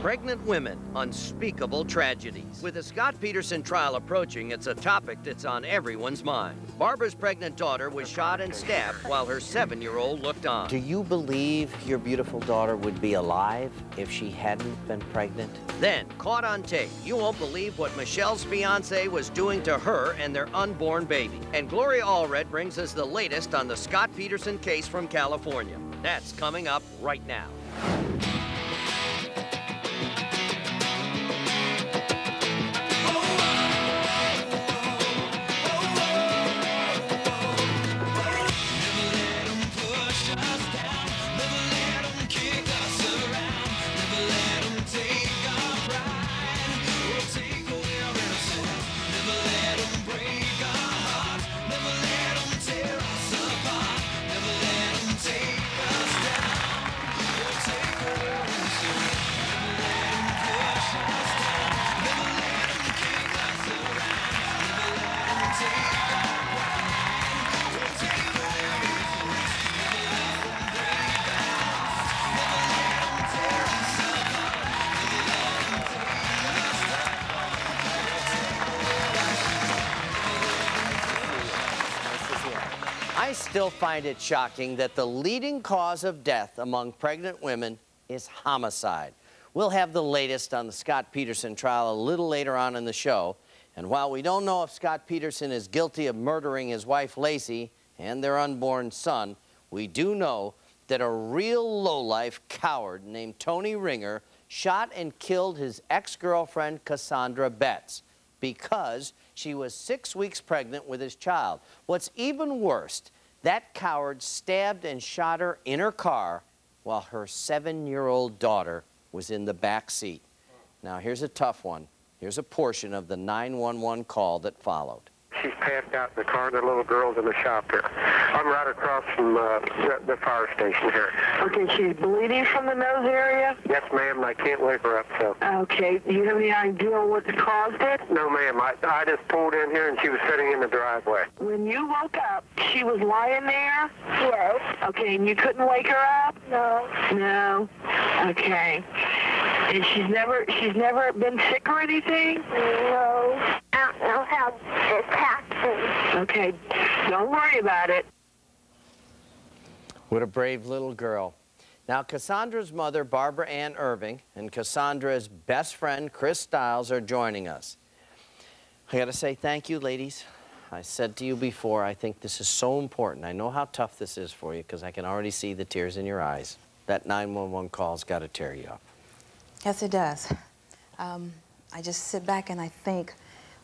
Pregnant women, unspeakable tragedies. With the Scott Peterson trial approaching, it's a topic that's on everyone's mind. Barbara's pregnant daughter was shot and stabbed while her 7-year-old looked on. Do you believe your beautiful daughter would be alive if she hadn't been pregnant? Then, caught on tape, you won't believe what Michelle's fiancé was doing to her and their unborn baby. And Gloria Allred brings us the latest on the Scott Peterson case from California. That's coming up right now. I still find it shocking that the leading cause of death among pregnant women is homicide. We'll have the latest on the Scott Peterson trial a little later on in the show. And while we don't know if Scott Peterson is guilty of murdering his wife Lacey and their unborn son, we do know that a real lowlife coward named Tony Ringer shot and killed his ex-girlfriend Cassandra Betts because she was 6 weeks pregnant with his child. What's even worse, that coward stabbed and shot her in her car while her 7-year-old daughter was in the back seat. Now, here's a tough one. Here's a portion of the 911 call that followed. She's passed out in the car, and the little girl's in the shop here. I'm right across from the fire station here. Okay, she's bleeding from the nose area? Yes, ma'am, and I can't wake her up, so. Okay, do you have any idea what caused it? No, ma'am, I just pulled in here, and she was sitting in the driveway. When you woke up, she was lying there? Yes. Okay, and you couldn't wake her up? No. No? Okay. And she's never been sick or anything? No. I don't know how this happened. Okay, don't worry about it. What a brave little girl. Now, Cassandra's mother, Barbara Ann Irving, and Cassandra's best friend, Chris Stiles, are joining us. I got to say thank you, ladies. I said to you before, I think this is so important. I know how tough this is for you because I can already see the tears in your eyes. That 911 call's got to tear you up. Yes, it does. I just sit back and I think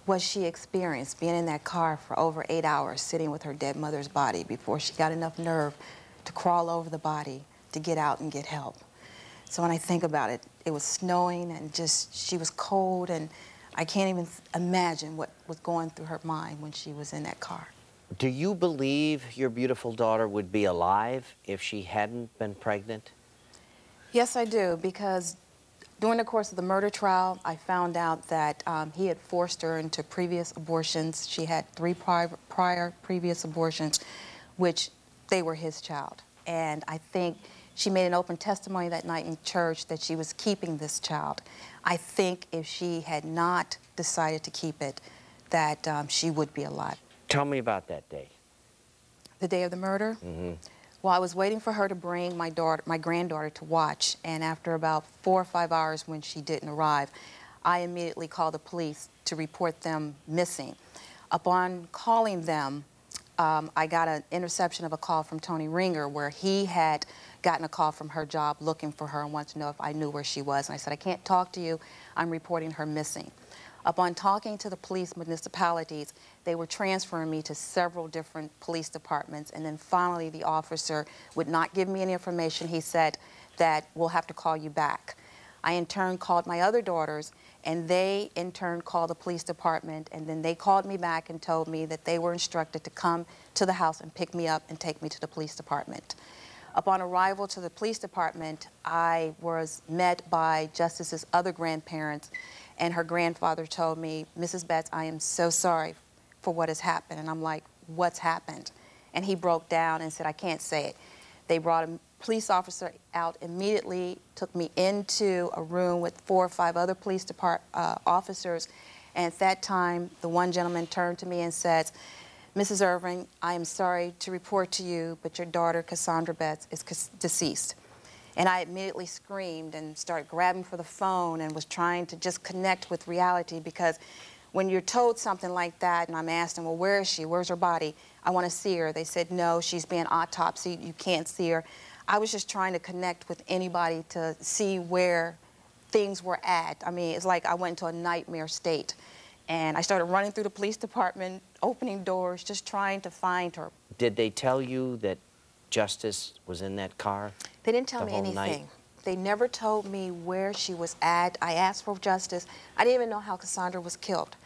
what she experienced being in that car for over 8 hours, sitting with her dead mother's body before she got enough nerve to crawl over the body to get out and get help. So when I think about it, it was snowing and just, she was cold, and I can't even imagine what was going through her mind when she was in that car. Do you believe your beautiful daughter would be alive if she hadn't been pregnant? Yes, I do, because during the course of the murder trial, I found out that he had forced her into previous abortions. She had 3 prior previous abortions, which they were his child. And I think she made an open testimony that night in church that she was keeping this child. I think if she had not decided to keep it, that she would be alive. Tell me about that day. The day of the murder? Mm-hmm. Well, I was waiting for her to bring my granddaughter to watch, and after about 4 or 5 hours when she didn't arrive, I immediately called the police to report them missing. Upon calling them, I got an interception of a call from Tony Ringer where he had gotten a call from her job looking for her and wanted to know if I knew where she was. And I said, I can't talk to you. I'm reporting her missing. Upon talking to the police municipalities, they were transferring me to several different police departments, and then finally the officer would not give me any information. He said that we'll have to call you back. I in turn called my other daughters, and they in turn called the police department, and then they called me back and told me that they were instructed to come to the house and pick me up and take me to the police department. Upon arrival to the police department, I was met by Justice's other grandparents, and her grandfather told me, Mrs. Betts, I am so sorry for what has happened. And I'm like, what's happened? And he broke down and said, I can't say it. They brought police officer out immediately, took me into a room with 4 or 5 other police officers, and at that time, the one gentleman turned to me and said, "Mrs. Irving, I am sorry to report to you, but your daughter, Cassandra Betts, is deceased." And I immediately screamed and started grabbing for the phone and was trying to just connect with reality, because when you're told something like that, and I'm asking, well, where is she? Where's her body? I want to see her. They said, no, she's being autopsied. You can't see her. I was just trying to connect with anybody to see where things were at. I mean, it's like I went into a nightmare state. And I started running through the police department, opening doors, just trying to find her. Did they tell you that Justice was in that car? They didn't tell the me whole anything. night? They never told me where she was at. I asked for justice. I didn't even know how Cassandra was killed.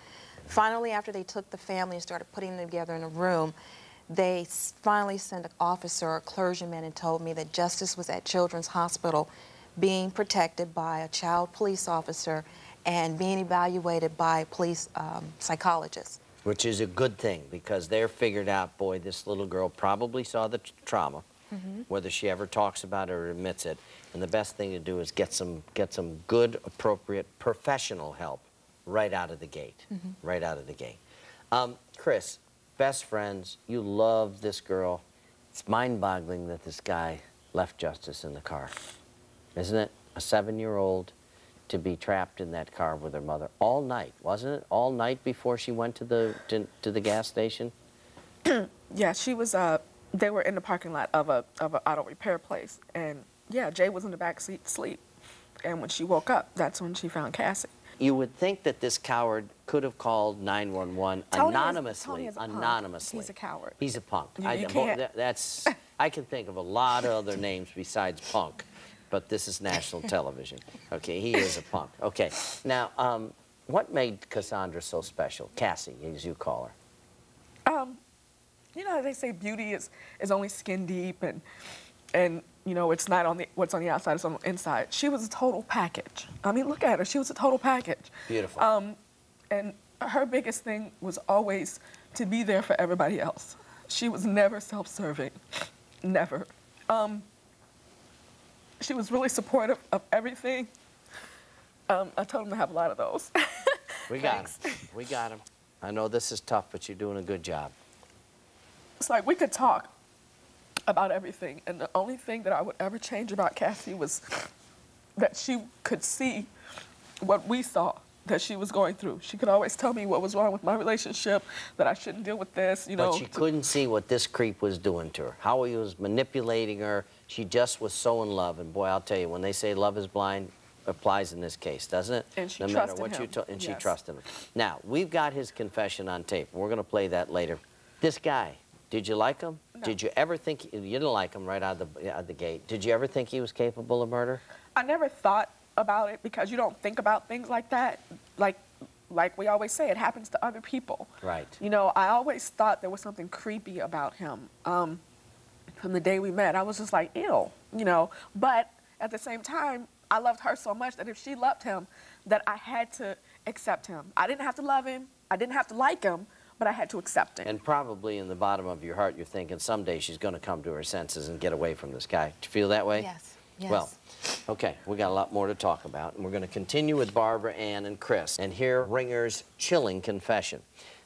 Finally, after they took the family and started putting them together in a room, they finally sent an officer, a clergyman, and told me that Justice was at Children's Hospital being protected by a child police officer and being evaluated by a police psychologist. Which is a good thing, because they're figured out, boy, this little girl probably saw the trauma, whether she ever talks about it or admits it. And the best thing to do is get some good, appropriate, professional help right out of the gate, right out of the gate. Chris, best friends, you love this girl. It's mind-boggling that this guy left Justice in the car, isn't it? A 7-year-old to be trapped in that car with her mother all night, wasn't it? All night before she went to the gas station? Yeah, she was, they were in the parking lot of a auto repair place, and yeah, Jay was in the back seat asleep. And when she woke up, that's when she found Cassie. You would think that this coward could have called 911 anonymously. Tony is a punk. Anonymously. He's a coward. He's a punk. You can't. I can think of a lot of other names besides punk, but this is national television. Okay, he is a punk. Okay, now, what made Cassandra so special? Cassie, as you call her. You know, they say beauty is only skin deep, and you know, it's not on what's on the outside, it's on the inside. She was a total package. I mean, look at her. She was a total package. Beautiful. And her biggest thing was always to be there for everybody else. She was never self-serving, never. She was really supportive of everything. I told him to have a lot of those. We got him. We got him. I know this is tough, but you're doing a good job. It's like we could talk about everything, and the only thing that I would ever change about Cassie was that she could see what we saw that she was going through. She could always tell me what was wrong with my relationship, that I shouldn't deal with this, you know. But she couldn't see what this creep was doing to her, how he was manipulating her. She just was so in love, and boy, I'll tell you, when they say love is blind, applies in this case, doesn't it? And she no trusted matter what him. and Yes. she trusted him. Now, we've got his confession on tape. We're going to play that later. This guy, did you like him? No. Did you ever think, you didn't like him right out of the gate. Did you ever think he was capable of murder? I never thought about it because you don't think about things like that. Like we always say, it happens to other people. Right. You know, I always thought there was something creepy about him. From the day we met, I was just like, ew, you know. But at the same time, I loved her so much that if she loved him, that I had to accept him. I didn't have to love him. I didn't have to like him, but I had to accept him. And probably in the bottom of your heart, you're thinking someday she's going to come to her senses and get away from this guy. Do you feel that way? Yes. Yes. Well, okay, we got a lot more to talk about, and we're going to continue with Barbara Ann and Chris and hear Ringer's chilling confession.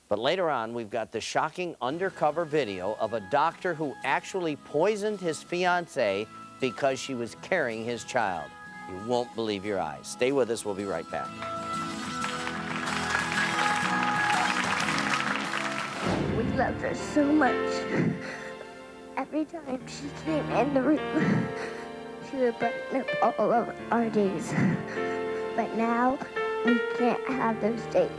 But later on, we've got the shocking undercover video of a doctor who actually poisoned his fiancée because she was carrying his child. You won't believe your eyes. Stay with us. We'll be right back. We loved her so much. Every time she came in the room, she would brighten up all of our days. But now, we can't have those days.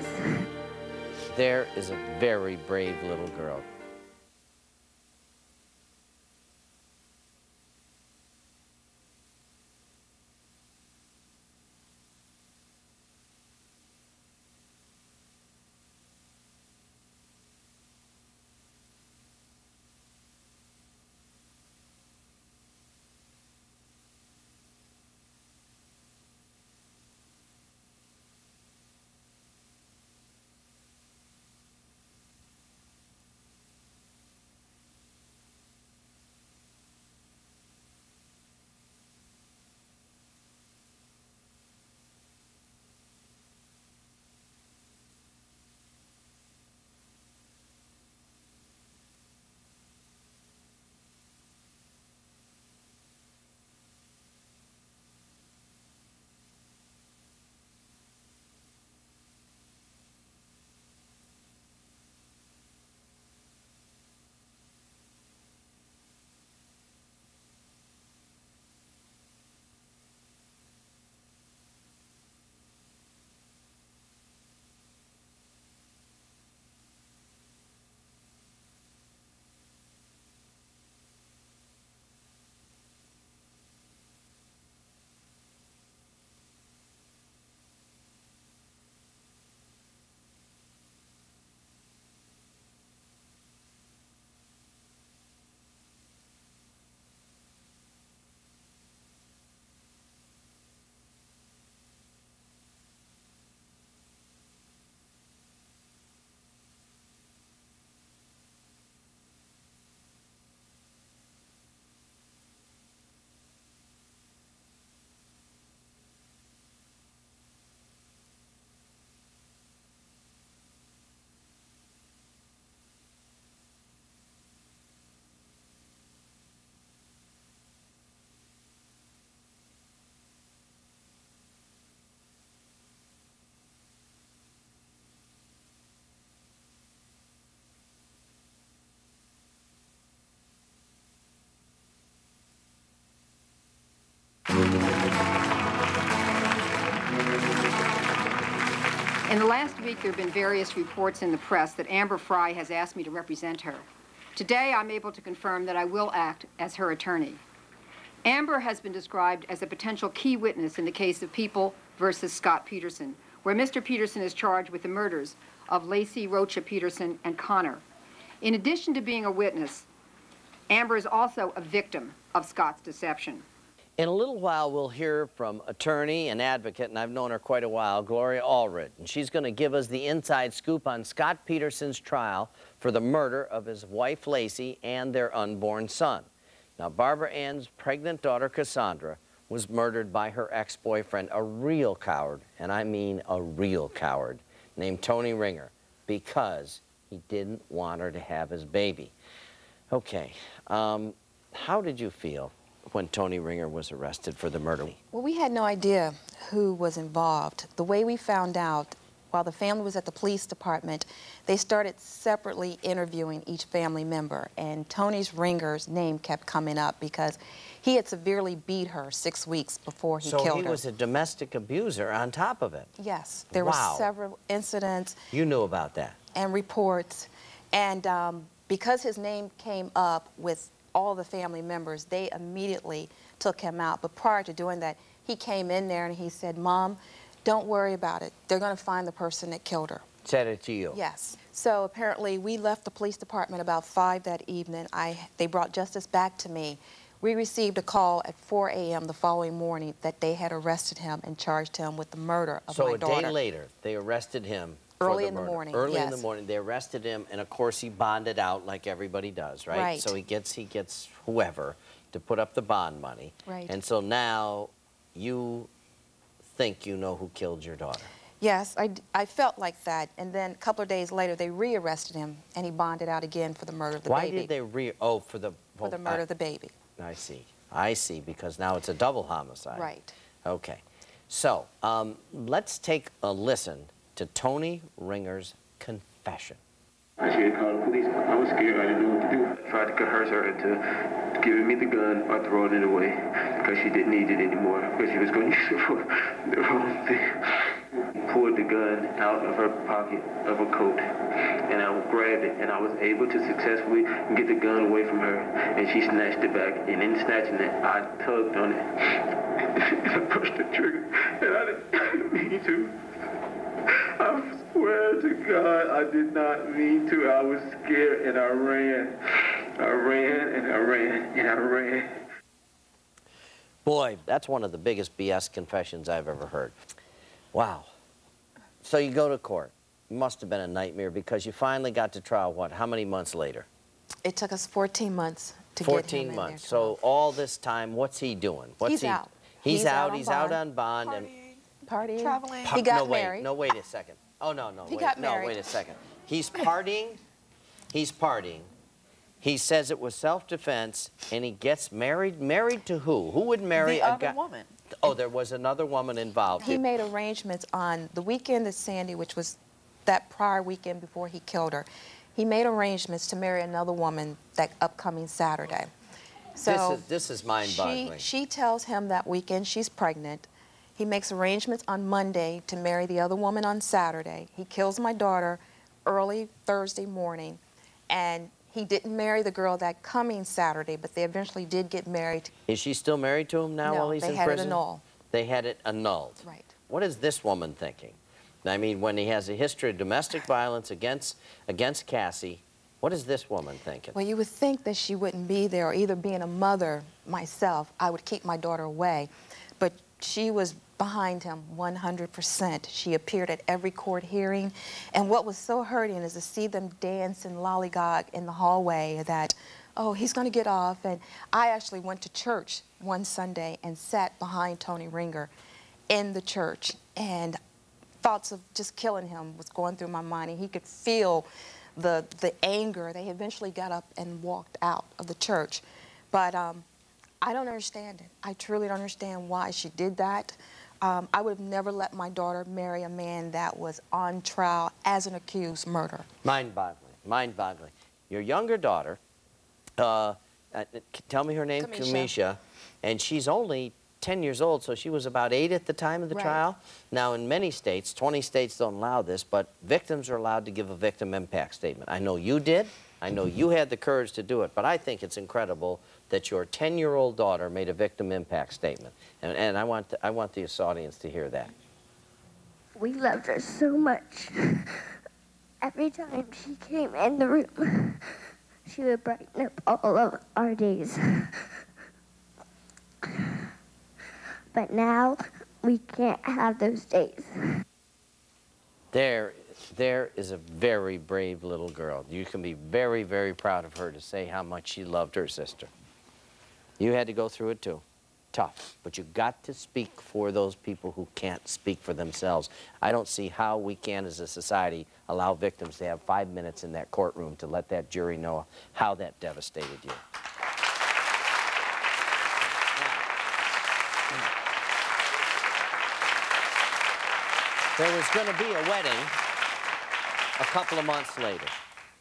There is a very brave little girl. In the last week, there have been various reports in the press that Amber Fry has asked me to represent her. Today, I'm able to confirm that I will act as her attorney. Amber has been described as a potential key witness in the case of People versus Scott Peterson, where Mr. Peterson is charged with the murders of Lacey, Rocha Peterson, and Connor. In addition to being a witness, Amber is also a victim of Scott's deception. In a little while, we'll hear from attorney and advocate, and I've known her quite a while, Gloria Allred. And she's going to give us the inside scoop on Scott Peterson's trial for the murder of his wife, Lacey, and their unborn son. Now, Barbara Ann's pregnant daughter, Cassandra, was murdered by her ex-boyfriend, a real coward, and I mean a real coward, named Tony Ringer, because he didn't want her to have his baby. Okay, how did you feel when Tony Ringer was arrested for the murder? Well, we had no idea who was involved. The way we found out, while the family was at the police department, they started separately interviewing each family member, and Tony's Ringer's name kept coming up because he had severely beat her 6 weeks before he killed her. So he was a domestic abuser on top of it? Yes. There were several incidents. You knew about that? And reports. And because his name came up with all the family members, they immediately took him out. But prior to doing that, he came in there and he said, "Mom, don't worry about it. They're going to find the person that killed her." Said it to you? Yes. So apparently we left the police department about 5 that evening. They brought justice back to me. We received a call at 4 a.m. the following morning that they had arrested him and charged him with the murder of my daughter. So a day later, they arrested him. Early in the morning, Early in the morning, they arrested him, and of course he bonded out like everybody does, right? Right. So he gets whoever to put up the bond money. Right. And so now you think you know who killed your daughter. Yes, I felt like that. And then a couple of days later, they rearrested him, and he bonded out again for the murder of the baby. Why did they for the murder of the baby. I see, because now it's a double homicide. Right. Okay. So let's take a listen to Tony Ringer's confession. I should have called the police. I was scared. I didn't know what to do. I tried to coerce her into giving me the gun or throwing it away because she didn't need it anymore, because she was going to use it for the wrong thing. Pulled the gun out of her pocket of her coat, and I grabbed it, and I was able to successfully get the gun away from her, and she snatched it back, and in snatching it, I tugged on it, and I pushed the trigger, and I didn't mean to. I swear to God, I did not mean to. I was scared, and I ran. I ran, and I ran, and I ran. Boy, that's one of the biggest BS confessions I've ever heard. Wow. So you go to court. It must have been a nightmare because you finally got to trial, what, how many months later? It took us 14 months to get him in there. 14 months. So all this time, what's he doing? He's out. He's out. He's out on bond. Partying. Traveling. He got married. No, wait a second. Oh, no. He got married. No, wait a second. He's partying. He's partying. He says it was self-defense, and he gets married. Married to who? Who would marry the a other guy? woman. Oh, there was another woman involved. He made arrangements on the weekend that Sandy, which was that prior weekend before he killed her, he made arrangements to marry another woman that upcoming Saturday. So this is mind-boggling. She tells him that weekend she's pregnant. He makes arrangements on Monday to marry the other woman on Saturday. He kills my daughter early Thursday morning, and he didn't marry the girl that coming Saturday, but they eventually did get married. Is she still married to him now while he's in prison? No, they had it annulled. They had it annulled. Right. What is this woman thinking? I mean, when he has a history of domestic violence against Cassie, what is this woman thinking? Well, you would think that she wouldn't be there, or either being a mother myself, I would keep my daughter away. But she was behind him 100%. She appeared at every court hearing. And what was so hurting is to see them dance and lollygog in the hallway that, oh, he's going to get off. And I actually went to church one Sunday and sat behind Tony Ringer in the church. And thoughts of just killing him was going through my mind. And he could feel the anger. They eventually got up and walked out of the church. But I don't understand it. I truly don't understand why she did that. I would have never let my daughter marry a man that was on trial as an accused murderer. Mind-boggling, mind-boggling. Your younger daughter, tell me her name, Kamisha, and she's only 10 years old, so she was about 8 at the time of the trial. Now, in many states, 20 states don't allow this, but victims are allowed to give a victim impact statement. I know you did. I know you had the courage to do it, but I think it's incredible that your 10-year-old daughter made a victim impact statement. And I want this audience to hear that. We loved her so much. Every time she came in the room, she would brighten up all of our days. But now, we can't have those days. There is a very brave little girl. You can be very, very proud of her to say how much she loved her sister. You had to go through it too. Tough. But you got to speak for those people who can't speak for themselves. I don't see how we can, as a society, allow victims to have 5 minutes in that courtroom to let that jury know how that devastated you. There was going to be a wedding a couple of months later,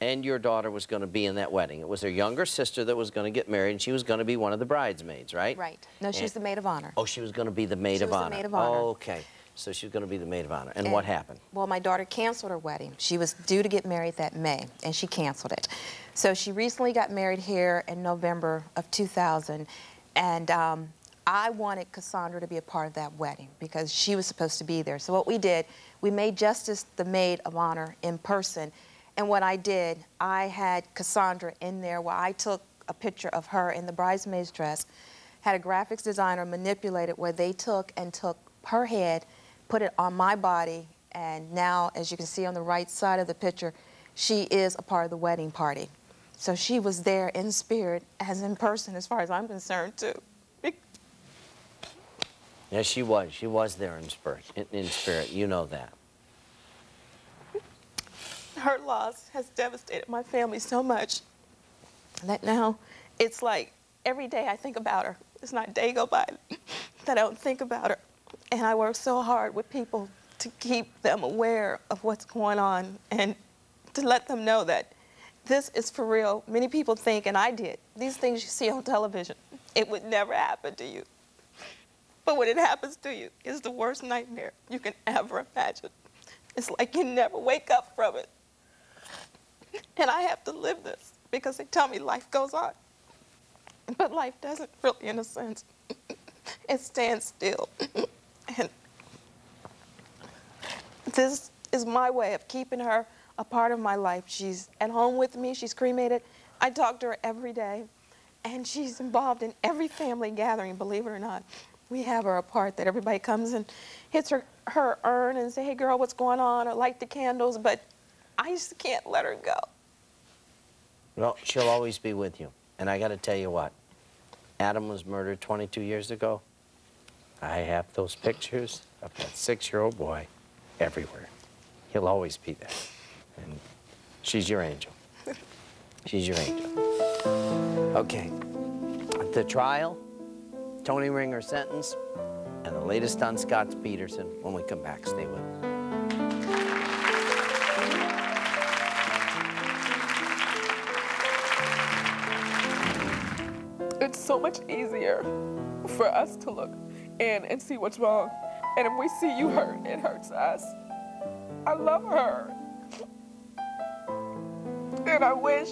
and your daughter was going to be in that wedding. It was her younger sister that was going to get married, and she was going to be one of the bridesmaids, right? Right. No, she was the maid of honor. Oh, she was going to be the maid of honor. She was the maid of honor. Oh, okay. So she was going to be the maid of honor. And what happened? Well, my daughter canceled her wedding. She was due to get married that May, and she canceled it. So she recently got married here in November of 2000, and I wanted Cassandra to be a part of that wedding because she was supposed to be there. So what we did, we made Justice the maid of honor in person. And what I did, I had Cassandra in there where I took a picture of her in the bridesmaid's dress, had a graphics designer manipulate it where they took her head, put it on my body, and now, as you can see on the right side of the picture, she is a part of the wedding party. So she was there in spirit as in person as far as I'm concerned too. Yes, she was. She was there in spirit. You know that. Her loss has devastated my family so much that now it's like every day I think about her. There's not a day go by that I don't think about her. And I work so hard with people to keep them aware of what's going on and to let them know that this is for real. Many people think, and I did, these things you see on television, it would never happen to you. But when it happens to you, it's the worst nightmare you can ever imagine. It's like you never wake up from it. And I have to live this because they tell me life goes on. But life doesn't really, in a sense. It stands still. And this is my way of keeping her a part of my life. She's at home with me. She's cremated. I talk to her every day. And she's involved in every family gathering, believe it or not. We have her a part that everybody comes and hits her urn and say, hey, girl, what's going on? Or light the candles. But I just can't let her go. Well, she'll always be with you. And I got to tell you what. Adam was murdered 22 years ago. I have those pictures of that 6-year-old boy everywhere. He'll always be there. And she's your angel. She's your angel. Okay. The trial, Tony Ringer sentence, and the latest on Scott Peterson. When we come back, stay with us. It's so much easier for us to look in and see what's wrong. And if we see you hurt, it hurts us. I love her. And I wish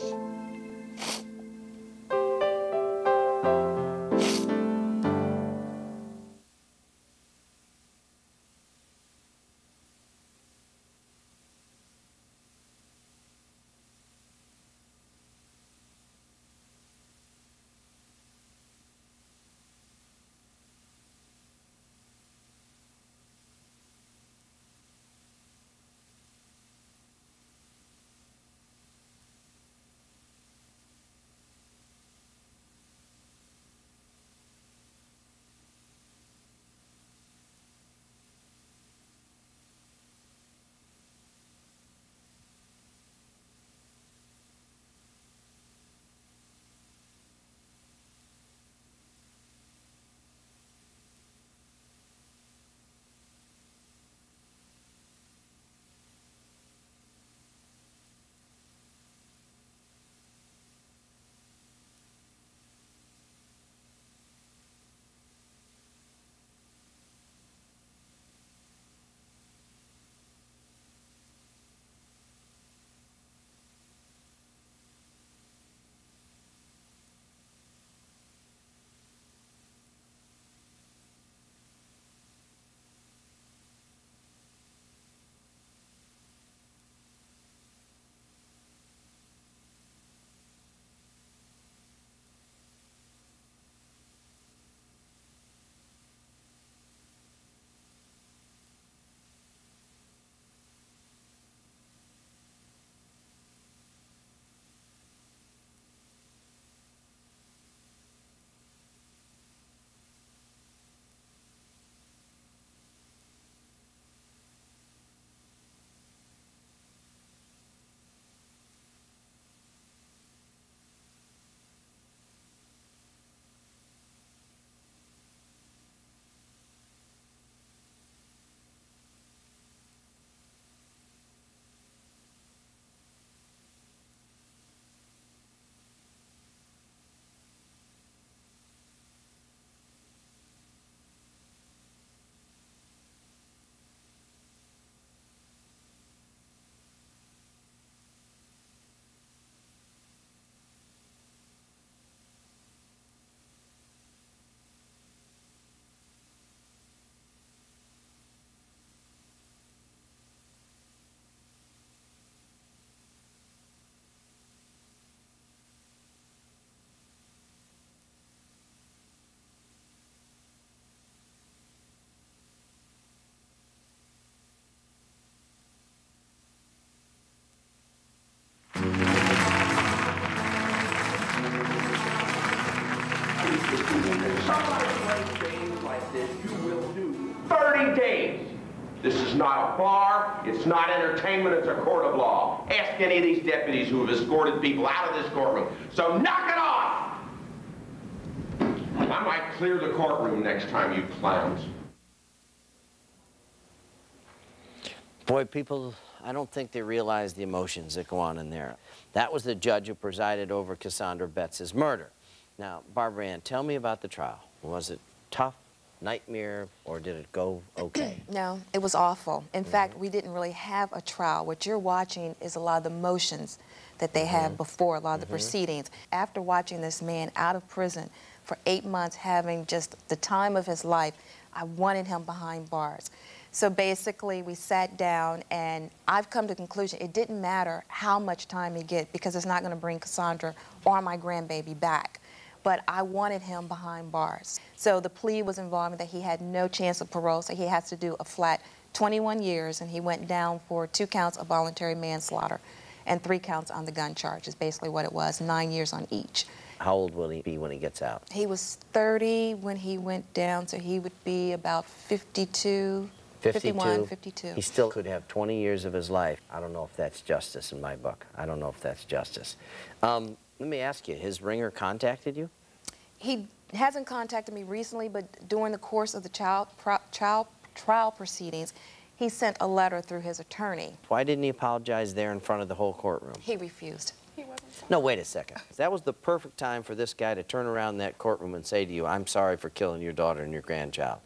says you will do 30 days. This is not a bar, it's not entertainment, it's a court of law. Ask any of these deputies who have escorted people out of this courtroom. So knock it off! I might clear the courtroom next time, you clowns. Boy, people, I don't think they realize the emotions that go on in there. That was the judge who presided over Cassandra Betts' murder. Now, Barbara Ann, tell me about the trial. Was it tough, nightmare, or did it go okay? No, it was awful. In fact, we didn't really have a trial. What you're watching is a lot of the motions that they have before, a lot of the proceedings. After watching this man out of prison for 8 months, having just the time of his life, I wanted him behind bars. So basically, we sat down, and I've come to the conclusion it didn't matter how much time he get, because it's not going to bring Cassandra or my grandbaby back. But I wanted him behind bars. So the plea was involving that he had no chance of parole, so he has to do a flat 21 years, and he went down for 2 counts of voluntary manslaughter and 3 counts on the gun charge, is basically what it was, 9 years on each. How old will he be when he gets out? He was 30 when he went down, so he would be about 52. 51, 52. He still could have 20 years of his life. I don't know if that's justice in my book. I don't know if that's justice. Let me ask you, has Ringer contacted you? He hasn't contacted me recently, but during the course of the trial proceedings, he sent a letter through his attorney. Why didn't he apologize there in front of the whole courtroom? He refused. No, wait a second. That was the perfect time for this guy to turn around in that courtroom and say to you, I'm sorry for killing your daughter and your grandchild.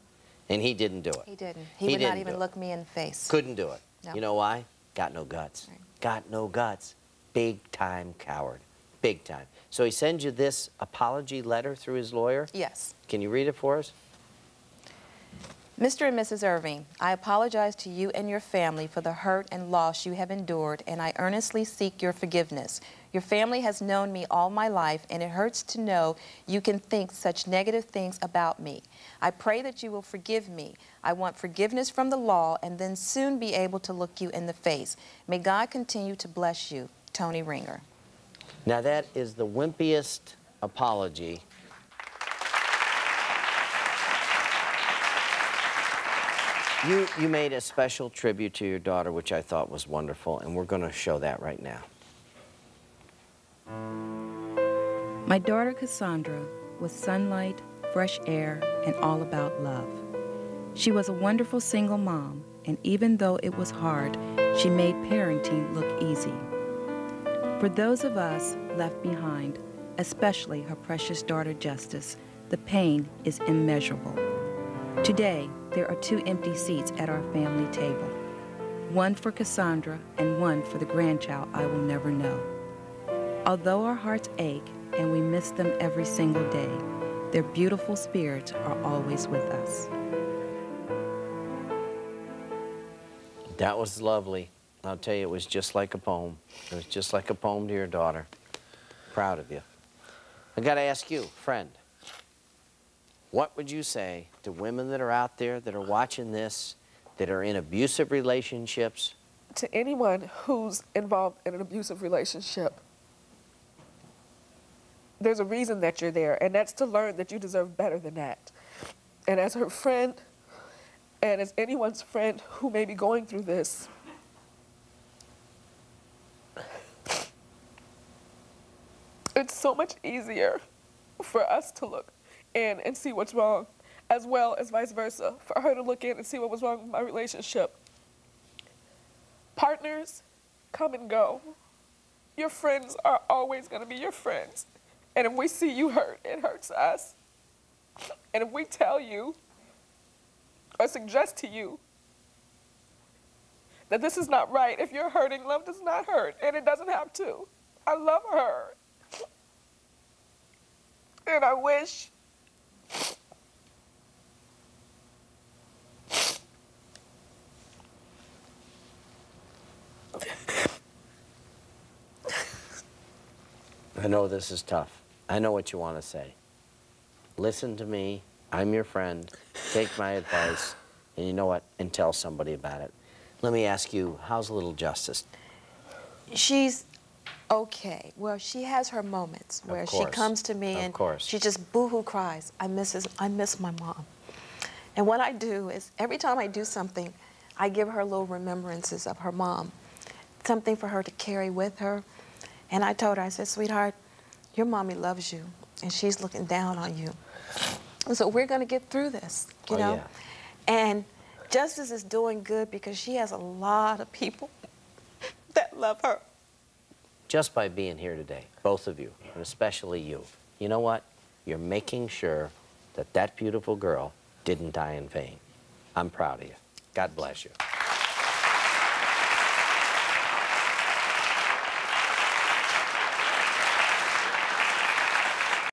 And he didn't do it. He didn't. He would not even look me in the face. Couldn't do it. No. You know why? Got no guts. Right. Got no guts. Big time coward. Big time. So he sends you this apology letter through his lawyer? Yes. Can you read it for us? Mr. and Mrs. Irving, I apologize to you and your family for the hurt and loss you have endured, and I earnestly seek your forgiveness. Your family has known me all my life, and it hurts to know you can think such negative things about me. I pray that you will forgive me. I want forgiveness from the law and then soon be able to look you in the face. May God continue to bless you. Tony Ringer. Now that is the wimpiest apology. You made a special tribute to your daughter, which I thought was wonderful, and we're going to show that right now. My daughter Cassandra was sunlight, fresh air, and all about love. She was a wonderful single mom, and even though it was hard, she made parenting look easy. For those of us left behind, especially her precious daughter Justice, the pain is immeasurable. Today, there are 2 empty seats at our family table. One for Cassandra and one for the grandchild I will never know. Although our hearts ache and we miss them every single day, their beautiful spirits are always with us. That was lovely. I'll tell you, it was just like a poem. It was just like a poem to your daughter. Proud of you. I got to ask you, friend, what would you say to women that are out there that are watching this, that are in abusive relationships? To anyone who's involved in an abusive relationship, there's a reason that you're there, and that's to learn that you deserve better than that. And as her friend, and as anyone's friend who may be going through this, it's so much easier for us to look in and see what's wrong, as well as vice versa, for her to look in and see what was wrong with my relationship. Partners come and go. Your friends are always going to be your friends. And if we see you hurt, it hurts us. And if we tell you or suggest to you that this is not right, if you're hurting, love does not hurt, and it doesn't have to. I love her. And I wish I know this is tough. I know what you want to say. Listen to me. I'm your friend. Take my advice. And you know what? And tell somebody about it. Let me ask you, how's little Justice? She's okay. Well, she has her moments where she comes to me and she just boo-hoo cries. I miss my mom. And what I do is every time I do something, I give her little remembrances of her mom, something for her to carry with her. And I told her, I said, sweetheart, your mommy loves you, and she's looking down on you. And so we're going to get through this, you know? Yeah. And Justice is doing good because she has a lot of people that love her. Just by being here today, both of you, and especially you, you know what? You're making sure that that beautiful girl didn't die in vain. I'm proud of you. God bless you.